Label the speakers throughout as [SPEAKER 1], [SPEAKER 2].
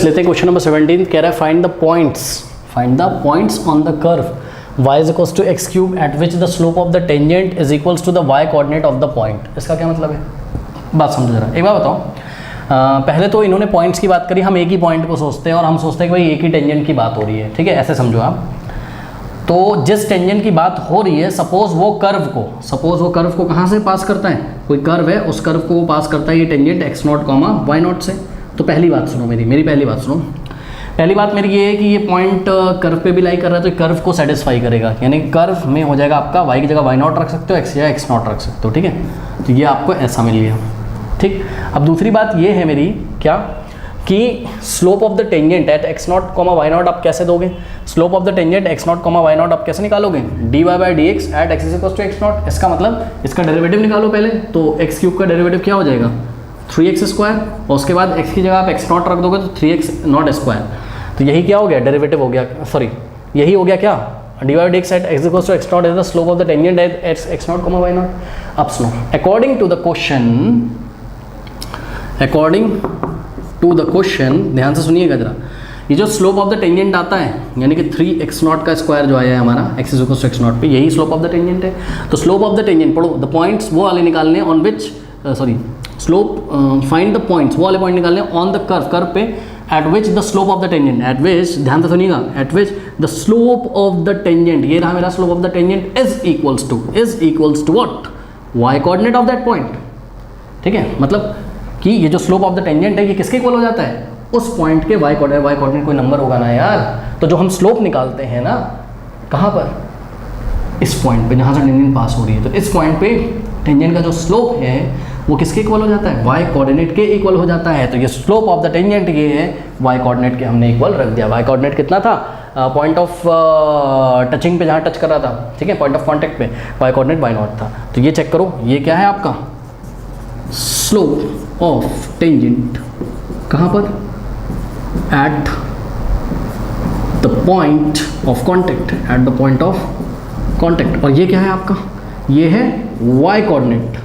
[SPEAKER 1] लेते हैं question number 17 कह रहा है find the points on the curve y is equals to x cube at which the slope of the tangent is equals to the y coordinate of the point. इसका क्या मतलब है, बात समझो जरा। एक बार बताओ, पहले तो इन्होंने पॉइंट्स की बात करी, हम एक ही पॉइंट को सोचते हैं और हम सोचते हैं कि भाई एक ही टेंजेंट की बात हो रही है, ठीक है, ऐसे समझो आप। तो जिस टेंजेंट की बात हो रही है, सपोज वो कर्व को कहाँ से पास करता है, कोई कर्व है, उस कर्व को वो पास करता है ये tangent x naught comma y naught से। तो पहली बात सुनो, मेरी पहली बात सुनो। पहली बात मेरी ये है कि ये पॉइंट कर्व पे भी लाई कर रहा है, तो कर्व को सेटिस्फाई करेगा, यानी कर्व में हो जाएगा आपका y की जगह वाई नॉट रख सकते हो, x या x नॉट रख सकते हो, ठीक है। तो ये आपको ऐसा मिल गया, ठीक। अब दूसरी बात ये है मेरी क्या, कि slope of the tangent at x naught comma y naught आप कैसे दोगे, slope of the tangent x naught comma y naught आप कैसे निकालोगे, d Y by D x at x is equals to x naught. इसका मतलब इसका derivative निकालो पहले, तो एक्स क्यूब का डेरिवेटिव क्या हो जाएगा 3x स्क्वायर, और उसके बाद x की जगह आप एक्स नॉट रख दोगे तो 3x नॉट स्क्वायर। तो यही क्या हो गया, डेरिवेटिव हो गया, सॉरी यही हो गया क्या, d y d x at x equals to x naught is the slope of the tangent at x naught comma y naught. अब सुनो, अकॉर्डिंग टू द क्वेश्चन, ध्यान से सुनिएगा जरा, ये जो स्लोप ऑफ द टेंजेंट आता है, यानी कि 3x नॉट का स्क्वायर जो आया है हमारा x is equals to x naught पे, यही स्लोप ऑफ द टेंजेंट है। तो स्लोप ऑफ द टेंजेंट पढ़ो, द पॉइंट्स वो वाले निकालने on which slope, find the points वो वाले पॉइंट निकालने ऑन द कर्व पे at which the slope of the tangent, at which, ध्यान से सुनिएगा, at which the slope of the tangent, ये रहा मेरा slope of the tangent, is equals to what, y coordinate of that point, ठीक है। मतलब कि ये जो स्लोप ऑफ द टेंजेंट है ये किसके इक्वल हो जाता है, उस पॉइंट के y कोऑर्डिनेट कोई नंबर होगा ना यार। तो जो हम स्लोप निकालते हैं ना, कहाँ पर, इस पॉइंट पे जहाँ से टेंजेंट पास हो रही है, तो इस पॉइंट पे टेंजेंट का जो स्लोप है वो किसके इक्वल हो जाता है, y कोऑर्डिनेट के इक्वल हो जाता है। तो ये स्लोप ऑफ द टेंजेंट ये है y कोऑर्डिनेट के हमने इक्वल रख दिया। y कोऑर्डिनेट कितना था, पॉइंट ऑफ टचिंग पे जहाँ टच कर रहा था, ठीक है, पॉइंट ऑफ कॉन्टैक्ट पे y कोऑर्डिनेट y नॉट था। तो ये चेक करो, ये क्या है आपका स्लोप ऑफ टेंजेंट, कहाँ पर, at the point of contact, at the point of contact. और ये क्या है आपका, ये है y कोऑर्डिनेट,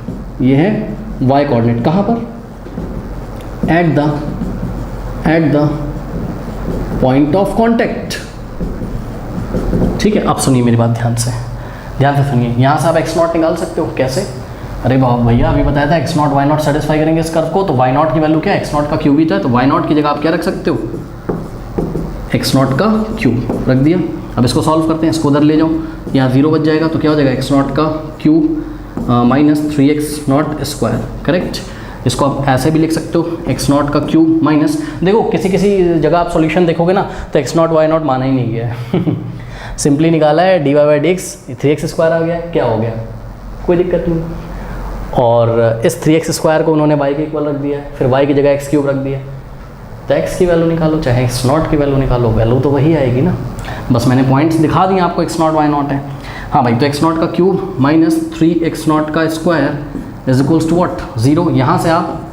[SPEAKER 1] ये है y कोऑर्डिनेट, कहाँ पर, at the point of contact, ठीक है। अब सुनिए मेरी बात ध्यान से सुनिए, यहाँ से आप x नॉट निकाल सकते हो, कैसे, अरे भैया अभी बताया था x naught y naught satisfy करेंगे इस कर्व को, तो y नॉट की वैल्यू क्या है, x नॉट का क्यूब ही था, तो y नॉट की जगह आप क्या रख सकते हो, x नॉट का क्यूब रख दिया। अब इसको सॉल्व करते हैं, इसको उधर ले जाओ, यहाँ 0 बच जाएगा, तो क्या हो जाएगा x नॉट का cube minus 3x not square, correct. इसको आप ऐसे भी लिख सकते हो, x नॉट का क्यूब माइनस, देखो किसी जगह आप सॉल्यूशन देखोगे ना तो x नॉट वाई नॉट माना ही नहीं गया सिंपली निकाला है D Y by D X, 3x square आ गया, क्या हो गया, कोई दिक्कत नहीं। और इस 3x स्क्वायर को उन्होंने y के इक्वल रख दिया, फिर y की जगह x क्यूब रख दिया, तो x की वैल्यू निकालो, चाहे x नॉट की वैल्यू निकालो, वैल्यू तो वही आएगी ना। बस मैंने पॉइंट्स दिखा दिए आपको, x नॉट y नॉट है, हाँ भाई। तो x नॉट का क्यूब माइनस 3x नॉट का square is equals to what, 0। यहाँ से आप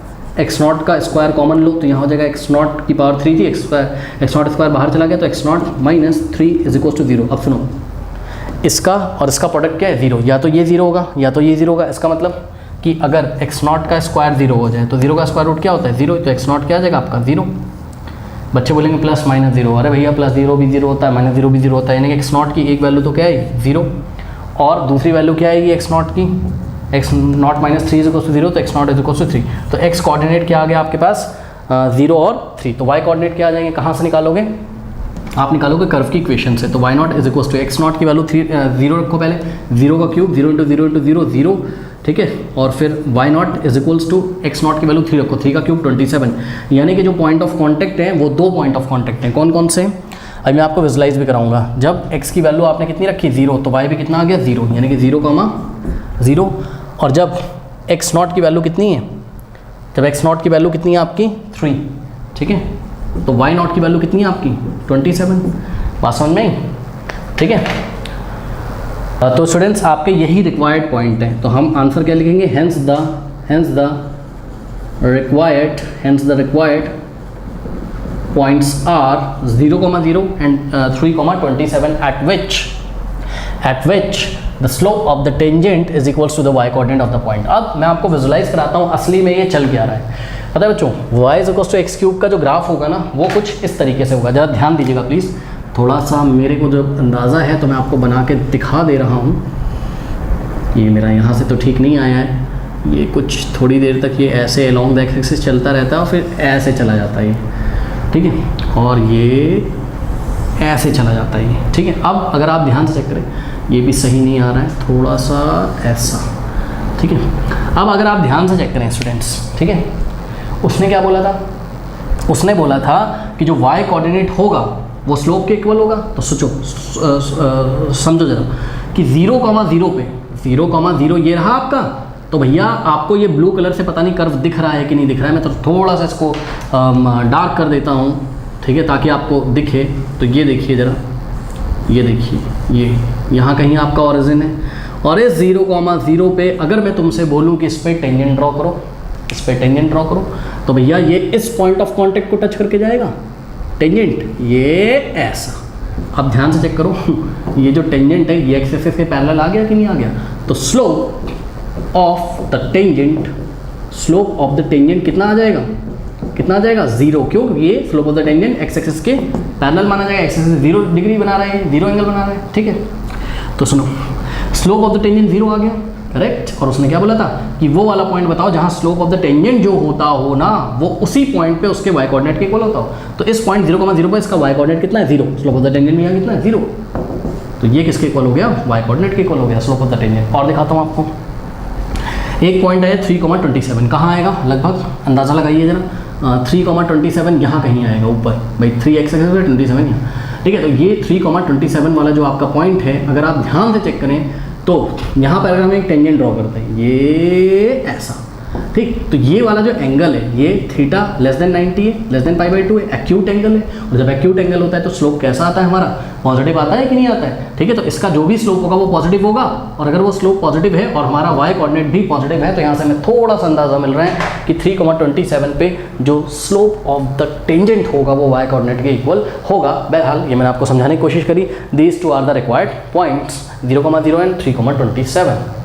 [SPEAKER 1] x नॉट का स्क्वायर कॉमन लो, तो यहाँ हो जाएगा x नॉट की पावर 3 थी, x नॉट स्क्वायर बाहर चला गया, तो x naught minus 3 is equals to 0। अब सुनो, इसका और इसका प्रोडक्ट क्या है, 0, या तो ये 0 होगा या तो ये 0 होगा। इसका मतलब कि अगर x नॉट का स्क्वायर 0 हो जाए तो 0 का स्क्वायर रूट क्या होता है, 0, तो x नॉट क्या आ जाएगा आपका 0। बच्चे बोलेंगे प्लस माइनस 0, अरे भैया प्लस 0 भी 0 होता है, माइनस 0 भी 0 होता है, यानी कि x नॉट की एक वैल्यू तो क्या है 0, और दूसरी वैल्यू क्या आएगी x नॉट की, x naught minus 3 is equal to 0, तो x naught is equal to 3। तो x कोऑर्डिनेट क्या आ गया आपके पास 0 और 3, तो y कोऑर्डिनेट क्या आ जाएंगे, कहाँ से निकालोगे, आप निकालोगे कर्व की इक्वेशन से। तो y naught is equal to x naught की वैल्यू 0 रखो पहले, 0 का क्यूब 0 इंटू 0 इंटू 0 0, ठीक है, और फिर y naught is equals to x naught की वैल्यू 3 रखो, 3 का क्यूब 27। यानी कि जो पॉइंट ऑफ कॉन्टैक्ट है वो 2 पॉइंट ऑफ कॉन्टैक्ट हैं, कौन कौन से, अभी मैं आपको विजुलाइज भी कराऊंगा। जब x की वैल्यू आपने कितनी रखी 0, तो y भी कितना आ गया 0, यानी कि 0, और जब x नॉट की वैल्यू कितनी है, जब x नॉट की वैल्यू कितनी है आपकी 3, ठीक है, तो y नॉट की वैल्यू कितनी है आपकी 27, बात समझ में आई, ठीक है। तो स्टूडेंट्स आपके यही रिक्वायर्ड पॉइंट है, तो हम आंसर क्या लिखेंगे, hence the required points are 0,0 and 3,27 at which the slope of the tangent is equals to the y coordinate of the point. अब मैं आपको विजुलाइज कराता हूँ असली में ये चल क्या रहा है। पता है बच्चों, y is equal to x cube का जो ग्राफ होगा ना वो कुछ इस तरीके से होगा। ज़रा ध्यान दीजिएगा प्लीज़, थोड़ा सा मेरे को जब अंदाज़ा है तो मैं आपको बना के दिखा दे रहा हूँ। ये मेरा यहाँ से तो ठीक नहीं आया है, ये कुछ थोड़ी देर तक ये ऐसे अलॉन्ग द एक्स एक्सिस चलता रहता है और फिर ऐसे चला जाता है ये, ठीक है, और ये ऐसे चला जाता है ये, ठीक है। अब अगर आप ध्यान से चेक करें, ये भी सही नहीं आ रहा है, थोड़ा सा ऐसा, ठीक है। अब अगर आप ध्यान से चेक करें स्टूडेंट्स, ठीक है, उसने क्या बोला था, उसने बोला था कि जो y कोऑर्डिनेट होगा वो स्लोप के इक्वल होगा। तो सोचो, समझो जरा कि 0,0 पे 0,0 ये रहा आपका, तो भैया आपको ये ब्लू कलर से पता नहीं कर्व दिख रहा है कि नहीं दिख रहा है, मैं तो थोड़ा सा इसको डार्क कर देता हूँ, ठीक है, ताकि आपको दिखे। तो ये देखिए ज़रा, ये देखिए, ये यहाँ कहीं आपका ओरिजिन है, और इस 0,0 पे अगर मैं तुमसे बोलूँ कि इस पर टेंजेंट ड्रॉ करो, इस पर टेंजेंट ड्रॉ करो, तो भैया ये इस पॉइंट ऑफ कांटेक्ट को टच करके जाएगा टेंजेंट, ये ऐसा। अब ध्यान से चेक करो, ये जो टेंजेंट है ये एक्स एक्सिस के पैरेलल आ गया कि नहीं आ गया। तो slope of the tangent, slope of the tangent कितना आ जाएगा, कितना आ जाएगा, 0। क्यों, ये slope of the tangent x axis के पैरेलल माना जाएगा, एक्स एक्सिस 0 डिग्री बना रहा है, 0 एंगल बना रहा है, ठीक है। तो सुनो, स्लोप ऑफ द टेंजेंट 0 आ गया, करेक्ट। और उसने क्या बोला था कि वो वाला पॉइंट बताओ जहाँ स्लोप ऑफ द टेंजेंट जो होता हो ना, वो उसी पॉइंट पे उसके y कोऑर्डिनेट के इक्वल होता हो। तो इस पॉइंट 0,0 पर इसका y कोऑर्डिनेट कितना है, 0। स्लोप ऑफ द टेंजेंट में कितना है, 0। तो ये किसके इक्वल हो गया, y कोऑर्डिनेट के इक्वल हो गया स्लोप ऑफ द टेंजेंट। और दिखाता हूँ आपको, एक पॉइंट है 3,27, कहाँ आएगा, लगभग अंदाज़ा लगाइए जरा, 3,27 यहाँ कहीं आएगा ऊपर, भाई 3 एक्स एक्सिस 27 यहाँ, ठीक है। तो ये 3,27 वाला जो आपका पॉइंट है, अगर आप ध्यान से चेक करें तो यहाँ पर अगर हम एक टेंजेंट ड्रॉ करते हैं, ये ऐसा, ठीक। तो ये वाला जो एंगल है ये थीटा लेस देन 90 है, लेस देन π/2 है, एक्यूट एंगल है। और जब एक्यूट एंगल होता है तो स्लोप कैसा आता है हमारा, पॉजिटिव आता है कि नहीं आता है, ठीक है। तो इसका जो भी स्लोप होगा वो पॉजिटिव होगा, और अगर वो स्लोप पॉजिटिव है और हमारा y कोऑर्डिनेट भी पॉजिटिव है, तो यहाँ से हमें थोड़ा सा अंदाजा मिल रहा है कि 3,27 पे जो स्लोप ऑफ द टेंजेंट होगा वो y कोऑर्डिनेट के इक्वल होगा। बहरहाल ये मैंने आपको समझाने की कोशिश करी। These two are the required points, 0,0 and 3,27।